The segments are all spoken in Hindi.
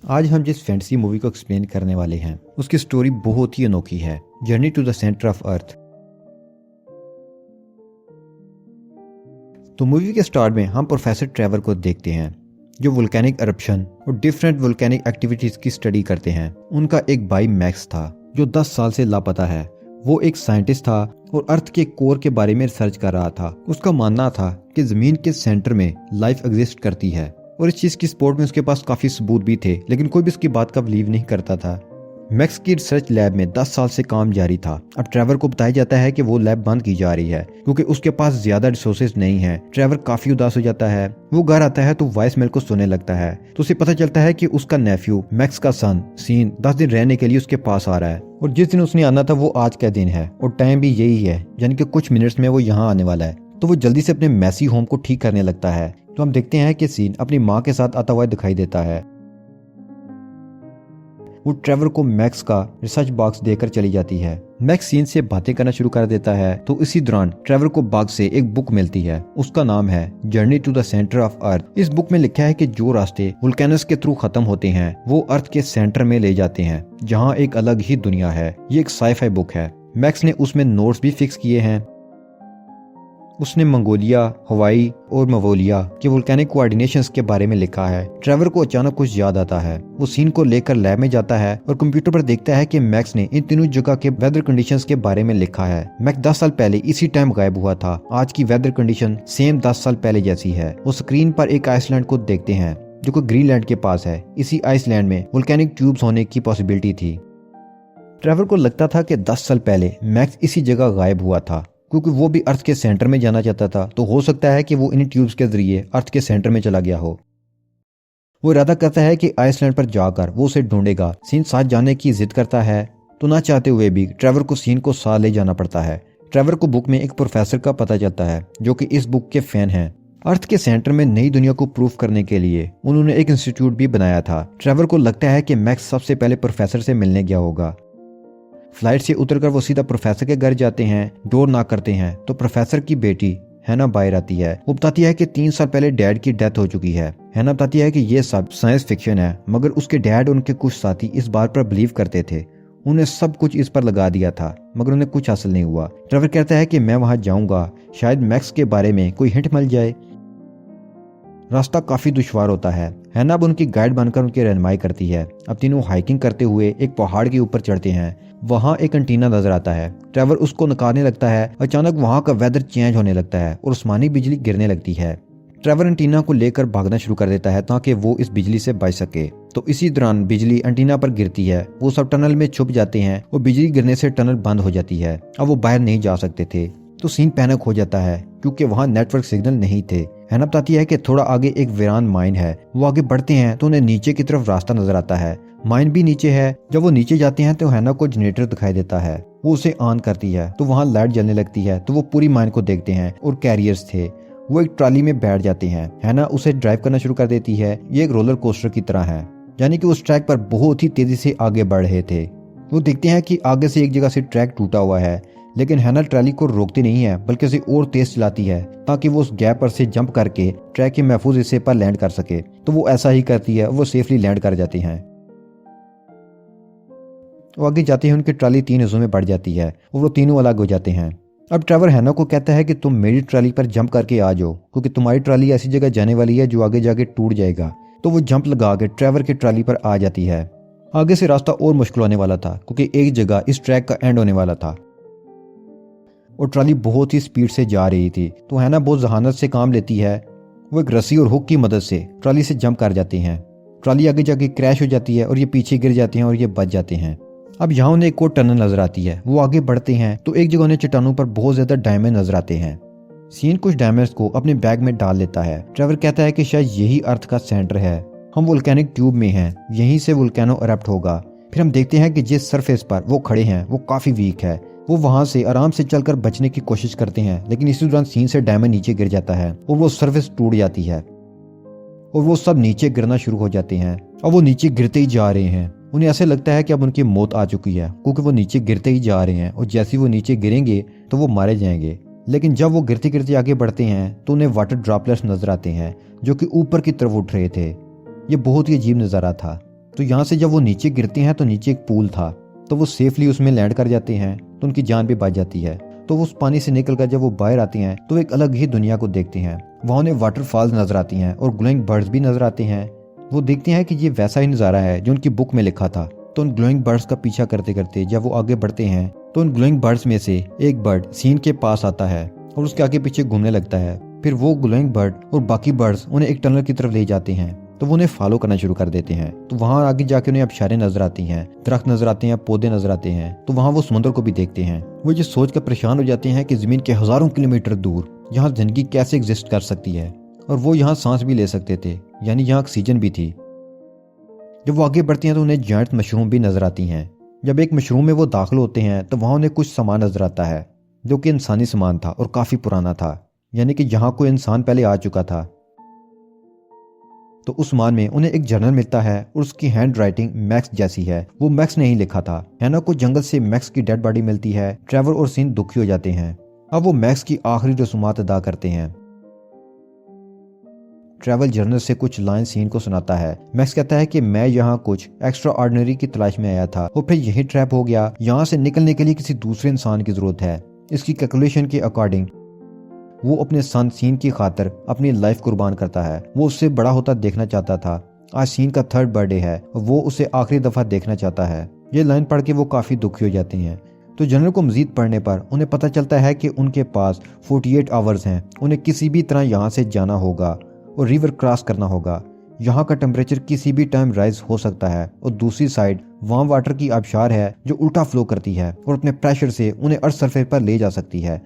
आज हम जिस फैंटेसी मूवी को एक्सप्लेन करने वाले हैं उसकी स्टोरी बहुत ही अनोखी है। Journey to the centre of earth. तो मूवी के स्टार्ट में हम प्रोफेसर ट्रेवर को देखते हैं जो वोल्केनिक eruption और डिफरेंट वोल्केनिक एक्टिविटीज की स्टडी करते हैं। उनका एक भाई मैक्स था जो 10 साल से लापता है। वो एक साइंटिस्ट था और अर्थ के कोर के बारे में रिसर्च कर रहा था। उसका मानना था कि जमीन के सेंटर में लाइफ एग्जिस्ट करती है और इस चीज की सपोर्ट में उसके पास काफी सबूत भी थे, लेकिन कोई भी उसकी बात का बिलीव नहीं करता था। मैक्स की रिसर्च लैब में 10 साल से काम जारी था। अब ट्रेवर को बताया जाता है कि वो लैब बंद की जा रही है क्योंकि उसके पास ज्यादा रिसोर्सेज नहीं है। ट्रेवर काफी उदास हो जाता है। वो घर आता है तो वॉइस मेल को सुनने लगता है तो उसे पता चलता है कि उसका नेफ्यू मैक्स का सन सीन 10 दिन रहने के लिए उसके पास आ रहा है और जिस दिन उसने आना था वो आज का दिन है और टाइम भी यही है, यानी कि कुछ मिनट्स में वो यहाँ आने वाला है। तो वो जल्दी से अपने मैसी होम को ठीक करने लगता है। तो हम देखते हैं कि सीन अपनी माँ के साथ आता हुआ दिखाई देता है। वो ट्रेवर को मैक्स का रिसर्च बॉक्स देकर चली जाती है। मैक्स सीन से बातें करना शुरू कर देता है तो इसी दौरान ट्रेवर को बॉक्स से एक बुक मिलती है। उसका नाम है journey to the centre of earth. इस बुक में लिखा है कि जो रास्ते वोल्केनस के थ्रू खत्म होते हैं वो अर्थ के सेंटर में ले जाते हैं जहाँ एक अलग ही दुनिया है। ये एक साइफाई बुक है। मैक्स ने उसमें नोट्स भी फिक्स किए हैं। उसने मंगोलिया, हवाई और मवोलिया के वोल्केनिक कोऑर्डिनेशंस के बारे में लिखा है। ट्रेवर को अचानक कुछ याद आता है। वो सीन को लेकर लैब में जाता है और कंप्यूटर पर देखता है कि मैक्स ने इन तीनों जगह के वेदर कंडीशंस के बारे में लिखा है। मैक्स 10 साल पहले इसी टाइम गायब हुआ था। आज की वेदर कंडीशन सेम 10 साल पहले जैसी है। वो स्क्रीन पर एक आइसलैंड को देखते हैं जो कि ग्रीनलैंड के पास है। इसी आइसलैंड में वोल्केनिक ट्यूब्स होने की पॉसिबिलिटी थी। ट्रेवर को लगता था कि 10 साल पहले मैक्स इसी जगह गायब हुआ था क्योंकि वो भी अर्थ के सेंटर में जाना चाहता था। तो हो सकता है कि वो इन ट्यूब्स के जरिए अर्थ के सेंटर में चला गया हो। वो इरादा करता है कि आइसलैंड पर जाकर वो उसे ढूंढेगा। सीन साथ जाने की जिद करता है तो ना चाहते हुए भी ट्रेवर को सीन को साथ ले जाना पड़ता है। ट्रेवर को बुक में एक प्रोफेसर का पता चलता है जो कि इस बुक के फैन हैं। अर्थ के सेंटर में नई दुनिया को प्रूफ करने के लिए उन्होंने एक इंस्टीट्यूट भी बनाया था। ट्रेवर को लगता है कि मैक्स सबसे पहले प्रोफेसर से मिलने गया होगा। फ्लाइट से उतरकर वो सीधा प्रोफेसर के घर जाते हैं। डोर नॉक करते हैं तो प्रोफेसर की बेटी हैना बाहर आती है। वो बताती है कि 3 साल पहले डैड की डेथ हो चुकी है। हैना बताती है कि ये सब साइंस फिक्शन है, मगर उसके डैड और उनके कुछ साथी इस बात पर बिलीव करते थे। उन्हें सब कुछ इस पर लगा दिया था मगर उन्हें कुछ हासिल नहीं हुआ। ट्रेवर कहता है कि मैं वहां जाऊंगा, शायद मैक्स के बारे में कोई हिंट मिल जाए। रास्ता काफी दुश्वार होता है। हैना अब उनकी गाइड बनकर उनकी रहनुमाई करती है। अब तीनों हाइकिंग करते हुए एक पहाड़ के ऊपर चढ़ते हैं। वहाँ एक एंटीना नजर आता है। ट्रेवर उसको नकारने लगता है। अचानक वहाँ का वेदर चेंज होने लगता है और आसमानी बिजली गिरने लगती है। ट्रेवर एंटीना को लेकर भागना शुरू कर देता है ताकि वो इस बिजली से बच सके। तो इसी दौरान बिजली एंटीना पर गिरती है। वो सब टनल में छुप जाते हैं और बिजली गिरने से टनल बंद हो जाती है। अब वो बाहर नहीं जा सकते थे। तो सीन पैनिक हो जाता है क्योंकि वहाँ नेटवर्क सिग्नल नहीं थे। हैना बताती है कि थोड़ा आगे एक वीरान माइन है। वो आगे बढ़ते हैं तो उन्हें नीचे की तरफ रास्ता नजर आता है। माइन भी नीचे है। जब वो नीचे जाते हैं तो हैना को जनरेटर दिखाई देता है। वो उसे ऑन करती है तो वहाँ लाइट जलने लगती है। तो वो पूरी माइन को देखते हैं और कैरियर्स थे। वो एक ट्रॉली में बैठ जाते हैं। हैना उसे ड्राइव करना शुरू कर देती है। ये एक रोलर कोस्टर की तरह है, यानी कि उस ट्रैक पर बहुत ही तेजी से आगे बढ़ रहे थे। वो देखते हैं कि आगे से एक जगह से ट्रैक टूटा हुआ है, लेकिन हैना ट्रॉली को रोकती नहीं है बल्कि उसे और तेज चलाती है ताकि वो उस गैप पर से जंप करके ट्रैक के महफूज हिस्से पर लैंड कर सके। तो वो ऐसा ही करती है। वो सेफली लैंड कर जाती हैं। वो आगे जाते हैं। उनकी ट्रॉली 3 हिस्सों में बढ़ जाती है और वो तीनों अलग हो जाते हैं। अब ट्रेवर हैना को कहता है कि तुम मेरी ट्रॉली पर जंप करके आ जाओ क्योंकि तुम्हारी ट्रॉली ऐसी जगह जाने वाली है जो आगे जाके टूट जाएगा। तो वो जंप लगा के ट्रेवर की ट्रॉली पर आ जाती है। आगे से रास्ता और मुश्किल होने वाला था क्योंकि एक जगह इस ट्रैक का एंड होने वाला था और ट्रॉली बहुत ही स्पीड से जा रही थी। तो हैना बहुत जहानत से काम लेती है। वो एक रस्सी और हुक की मदद से ट्रॉली से जंप कर जाते हैं। ट्रॉली आगे जाके क्रैश हो जाती है और ये पीछे गिर जाते हैं और ये बच जाते हैं। अब यहाँ उन्हें एक और टनल नजर आती है। वो आगे बढ़ते हैं तो एक जगह उन्हें चट्टानों पर बहुत ज्यादा डायमंड नजर आते हैं। सीन कुछ डायमंड्स को अपने बैग में डाल लेता है। ट्रेवर कहता है कि शायद यही अर्थ का सेंटर है। हम वोल्केनिक ट्यूब में हैं, यहीं से वोल्केनो इरप्ट होगा। फिर हम देखते हैं कि जिस सरफेस पर वो खड़े हैं वो काफी वीक है। वो वहां से आराम से चलकर बचने की कोशिश करते हैं, लेकिन इसी दौरान सीन से डायमंड नीचे गिर जाता है और वो सरफेस टूट जाती है और वो सब नीचे गिरना शुरू हो जाते हैं। और वो नीचे गिरते ही जा रहे हैं। उन्हें ऐसे लगता है कि अब उनकी मौत आ चुकी है क्योंकि वो नीचे गिरते ही जा रहे हैं और जैसे ही वो नीचे गिरेंगे तो वो मारे जाएंगे। लेकिन जब वो गिरते गिरते आगे बढ़ते हैं तो उन्हें वाटर ड्रॉपलेट्स नजर आते हैं जो कि ऊपर की तरफ उठ रहे थे। ये बहुत ही अजीब नज़ारा था। तो यहाँ से जब वो नीचे गिरते हैं तो नीचे एक पूल था, तो वो सेफली उसमें लैंड कर जाते हैं, तो उनकी जान भी बच जाती है। तो वो उस पानी से निकलकर जब वो बाहर आती हैं तो एक अलग ही दुनिया को देखते हैं। वहाँ उन्हें वाटरफॉल्स नजर आती हैं और ग्लोइंग बर्ड्स भी नजर आते हैं। वो देखते हैं कि ये वैसा ही नज़ारा है जो उनकी बुक में लिखा था। तो उन ग्लोइंग बर्ड्स का पीछा करते करते जब वो आगे बढ़ते हैं तो उन ग्लोइंग बर्ड्स में से एक बर्ड सीन के पास आता है और उसके आगे पीछे घूमने लगता है। फिर वो ग्लोइंग बर्ड और बाकी बर्ड्स उन्हें एक टनल की तरफ ले जाते हैं, तो वो उन्हें फॉलो करना शुरू कर देते हैं। तो वहाँ आगे जाके उन्हें आबशारें नजर आती हैं, दरख्त नजर आते हैं, पौधे नजर आते हैं। तो वहाँ वो समुद्र को भी देखते हैं। वो ये सोच कर परेशान हो जाते हैं कि जमीन के हजारों किलोमीटर दूर यहाँ जिंदगी कैसे एग्जिस्ट कर सकती है, और वो यहाँ सांस भी ले सकते थे, यानी यहाँ ऑक्सीजन भी थी। जब वो आगे बढ़ती हैं तो उन्हें जायंट मशरूम भी नजर आती हैं। जब एक मशरूम में वो दाखिल होते हैं तो वहाँ उन्हें कुछ सामान नजर आता है जो कि इंसानी सामान था और काफी पुराना था, यानी कि यहाँ कोई इंसान पहले आ चुका था। तो उस सामान में उन्हें एक जर्नल मिलता है और उसकी हैंड राइटिंग मैक्स जैसी है। वो मैक्स ने ही लिखा था। हैना को जंगल से मैक्स की डेड बॉडी मिलती है। ट्रेवर और सीन दुखी हो जाते हैं। अब वो मैक्स की आखिरी रसूमात अदा करते हैं। ट्रैवल जर्नल से कुछ लाइन सीन को सुनाता है। मैक्स कहता है कि मैं यहाँ कुछ एक्स्ट्रा ऑर्डिनरी की तलाश में आया था और फिर यही ट्रैप हो गया। यहाँ से निकलने के लिए किसी दूसरे इंसान की जरूरत है। इसकी कैलकुलेशन के अकॉर्डिंग वो अपने सन सीन की खातिर अपनी लाइफ कुर्बान करता है। वो उससे बड़ा होता देखना चाहता था। आज सीन का 3rd बर्थडे है और वो उसे आखिरी दफा देखना चाहता है। ये लाइन पढ़ के वो काफी दुखी हो जाते हैं। तो जर्नल को मजीद पढ़ने पर उन्हें पता चलता है कि उनके पास 48 आवर्स हैं। उन्हें किसी भी तरह यहाँ से जाना होगा और रिवर क्रॉस करना होगा। यहाँ का टेम्परेचर किसी भी टाइम राइज हो सकता है और दूसरी साइड वार्म वाटर की आबशार है जो उल्टा फ्लो करती है और अपने प्रेशर से उन्हें अर्थ सरफेस पर ले जा सकती है।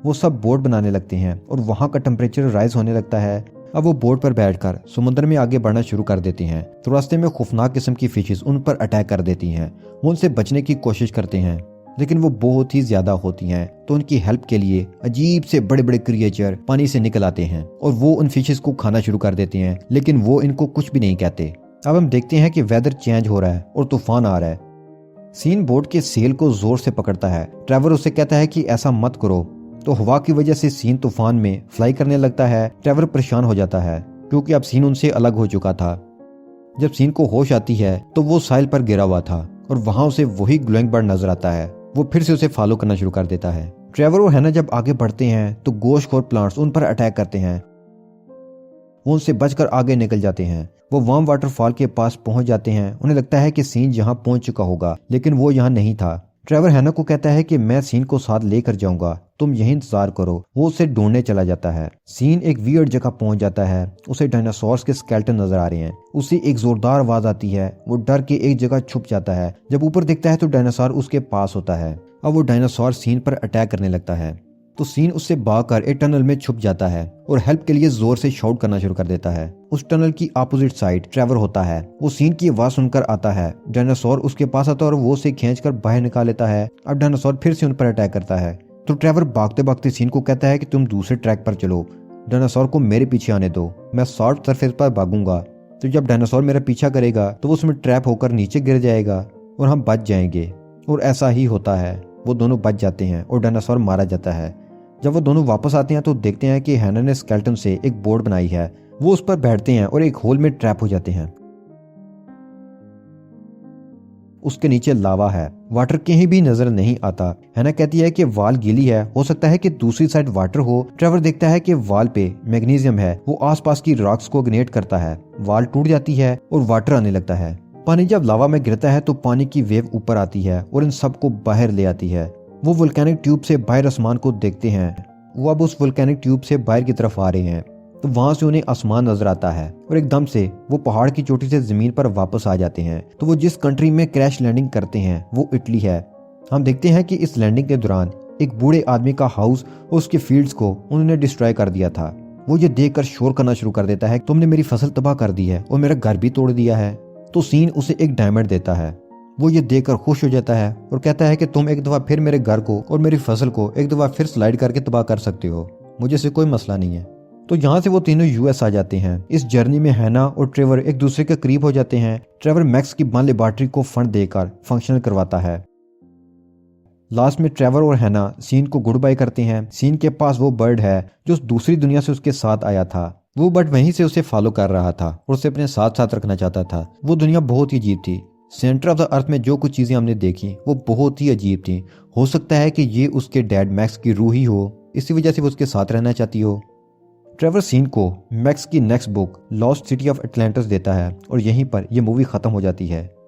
वो सब बोट बनाने लगते हैं और वहाँ का टेम्परेचर राइज होने लगता है। अब वो बोट पर बैठकर समुद्र में आगे बढ़ना शुरू कर देते हैं। तो रास्ते में खौफनाक किस्म की फिशेस उन पर अटैक कर देती हैं। वो उनसे बचने की कोशिश करते हैं, लेकिन वो बहुत ही ज्यादा होती हैं। तो उनकी हेल्प के लिए अजीब से बड़े बड़े क्रिएचर पानी से निकल आते हैं और वो उन फिशेस को खाना शुरू कर देते हैं, लेकिन वो इनको कुछ भी नहीं कहते। अब हम देखते हैं कि वेदर चेंज हो रहा है और तूफान आ रहा है। सीन बोट के सेल को जोर से पकड़ता है। ट्रेवर उसे कहता है कि ऐसा मत करो। तो हवा की वजह से सीन तूफान में फ्लाई करने लगता है। ट्रेवर परेशान हो जाता है क्योंकि अब सीन उनसे अलग हो चुका था। जब सीन को होश आती है तो वो साइल पर गिरा हुआ था और वहां उसे वही ग्लोइंग बर्ड नजर आता है। वो फिर से उसे फॉलो करना शुरू कर देता है। ट्रेवर और हैना जब आगे बढ़ते हैं तो गोश्तखोर प्लांट्स उन पर अटैक करते हैं। वो उनसे बचकर आगे निकल जाते हैं। वो वार्म वाटरफॉल के पास पहुंच जाते हैं। उन्हें लगता है कि सीन यहाँ पहुंच चुका होगा, लेकिन वो यहाँ नहीं था। ट्रेवर हैना को कहता है कि मैं सीन को साथ लेकर जाऊंगा, तुम यहीं इंतजार करो। वो उसे ढूंढने चला जाता है। सीन एक वियर्ड जगह पहुंच जाता है। उसे डायनासोर्स के स्केलेटन नजर आ रहे हैं। उसे एक जोरदार आवाज आती है। वो डर के एक जगह छुप जाता है। जब ऊपर देखता है तो डायनासोर उसके पास होता है। अब वो डायनासोर सीन पर अटैक करने लगता है। तो सीन उससे भागकर एक टनल में छुप जाता है और हेल्प के लिए जोर से शाउट करना शुरू कर देता है। उस टनल की अपोजिट साइड ट्रेवर होता है। वो सीन की आवाज सुनकर आता है। डायनासोर उसके पास आता है और वो उसे खींचकर बाहर निकाल लेता है। अब डायनासोर फिर से उन पर अटैक करता है। तो ट्रेवर भागते भागते सीन को कहता है कि तुम दूसरे ट्रैक पर चलो, डायनासोर को मेरे पीछे आने दो, मैं सॉफ्ट सरफेस पर भागूंगा। तो जब डायनासोर मेरा पीछा करेगा तो वो उसमें ट्रैप होकर नीचे गिर जाएगा और हम बच जाएंगे। और ऐसा ही होता है। वो दोनों बच जाते हैं और डायनासोर मारा जाता है। जब वो दोनों वापस आते हैं तो देखते हैं कि हैना ने स्केलेटन से एक बोर्ड बनाई है। वो उस पर बैठते हैं और एक होल में ट्रैप हो जाते हैं। उसके नीचे लावा है। वाटर कहीं भी नजर नहीं आता। हैना कहती है कि वाल गीली है, हो सकता है कि दूसरी साइड वाटर हो। ट्रेवर देखता है कि वाल पे मैग्नीशियम है। वो आसपास की रॉक्स को इग्नेट करता है। वाल टूट जाती है और वाटर आने लगता है। पानी जब लावा में गिरता है तो पानी की वेव ऊपर आती है और इन सबको बाहर ले आती है। वो वोल्केनिक ट्यूब से बाहर आसमान को देखते हैं। वो अब उस वोल्केनिक ट्यूब से बाहर की तरफ आ रहे हैं। तो वहां से उन्हें आसमान नजर आता है और एकदम से वो पहाड़ की चोटी से जमीन पर वापस आ जाते हैं। तो वो जिस कंट्री में क्रैश लैंडिंग करते हैं वो इटली है। हम देखते हैं कि इस लैंडिंग के दौरान एक बूढ़े आदमी का हाउस और उसके फील्ड्स को उन्होंने डिस्ट्रॉय कर दिया था। वो ये देखकर शोर करना शुरू कर देता है, तुमने मेरी फसल तबाह कर दी है और मेरा घर भी तोड़ दिया है। तो सीन उसे एक डायमंड देता है। वो ये देखकर खुश हो जाता है और कहता है कि तुम एक दफा फिर मेरे घर को और मेरी फसल को एक दफा फिर स्लाइड करके तबाह कर सकते हो, मुझे से कोई मसला नहीं है। तो यहाँ से वो तीनों यूएस आ जाते हैं। इस जर्नी में हैना और ट्रेवर एक दूसरे के करीब हो जाते हैं। ट्रेवर मैक्स की बंद लेबॉर्ट्री को फंड देकर फंक्शनल करवाता है। लास्ट में ट्रेवर और हैना सीन को गुड बाय करते हैं। सीन के पास वो बर्ड है जो दूसरी दुनिया से उसके साथ आया था। वो बट वहीं से उसे फॉलो कर रहा था और उसे अपने साथ साथ रखना चाहता था। वो दुनिया बहुत ही अजीब थी। सेंटर ऑफ द अर्थ में जो कुछ चीजें हमने देखी वो बहुत ही अजीब थी। हो सकता है कि ये उसके डैड मैक्स की रूह ही हो, इसी वजह से वो उसके साथ रहना चाहती हो। ट्रेवर सीन को मैक्स की next book lost city of Atlantis देता है और यहीं पर यह मूवी खत्म हो जाती है।